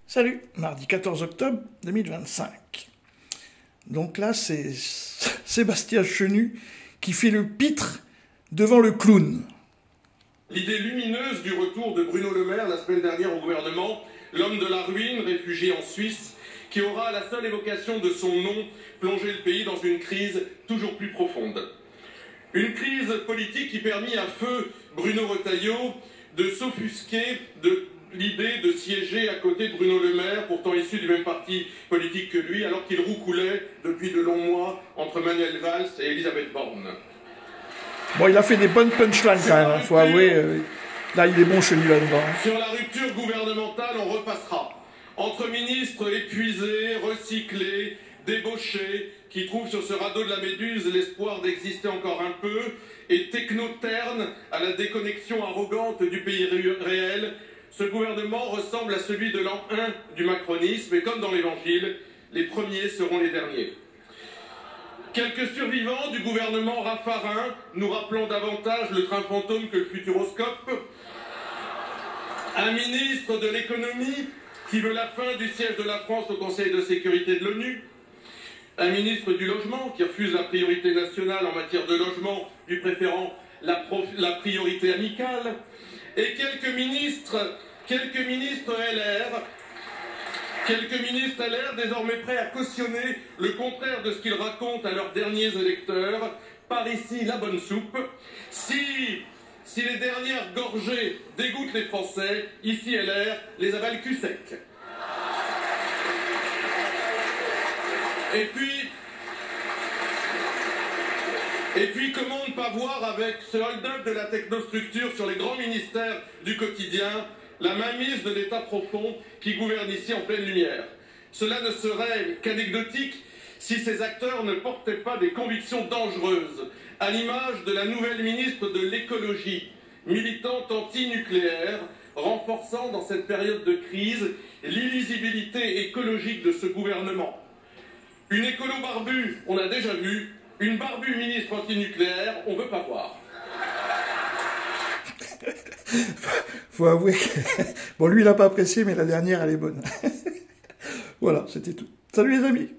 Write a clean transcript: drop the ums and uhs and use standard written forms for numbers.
Salut, mardi 14 octobre 2025. Donc là, c'est Sébastien Chenu qui fait le pitre devant le clown. L'idée lumineuse du retour de Bruno Le Maire la semaine dernière au gouvernement, l'homme de la ruine, réfugié en Suisse, qui aura à la seule évocation de son nom plongé le pays dans une crise toujours plus profonde. Une crise politique qui permit à feu Bruno Retailleau de s'offusquer de l'idée de siéger à côté de Bruno Le Maire, pourtant issu du même parti politique que lui, alors qu'il roucoulait depuis de longs mois entre Manuel Valls et Elisabeth Borne. Bon, il a fait des bonnes punchlines quand même, il faut avouer. Là, il est bon Chenu là-dedans. Sur la rupture gouvernementale, on repassera. Entre ministres épuisés, recyclés, débauchés, qui trouvent sur ce radeau de la Méduse l'espoir d'exister encore un peu, et technoternes à la déconnexion arrogante du pays réel, ce gouvernement ressemble à celui de l'an 1 du macronisme, et comme dans l'Évangile, les premiers seront les derniers. Quelques survivants du gouvernement Raffarin, nous rappelant davantage le train fantôme que le futuroscope. Un ministre de l'économie qui veut la fin du siège de la France au Conseil de sécurité de l'ONU. Un ministre du logement qui refuse la priorité nationale en matière de logement, lui préférant la priorité amicale. Et quelques ministres LR désormais prêts à cautionner le contraire de ce qu'ils racontent à leurs derniers électeurs. Par ici, la bonne soupe. Si les dernières gorgées dégoûtent les Français, ici LR les avale cul sec. Et puis, comment ne pas voir avec ce hold-up de la technostructure sur les grands ministères du quotidien, la mainmise de l'État profond qui gouverne ici en pleine lumière. Cela ne serait qu'anecdotique si ces acteurs ne portaient pas des convictions dangereuses, à l'image de la nouvelle ministre de l'écologie, militante anti-nucléaire, renforçant dans cette période de crise l'illisibilité écologique de ce gouvernement. Une écolo barbue, on a déjà vu. Une barbue ministre anti-nucléaire, on veut pas voir. Faut avouer que... Bon, lui, il n'a pas apprécié, mais la dernière, elle est bonne. Voilà, c'était tout. Salut les amis!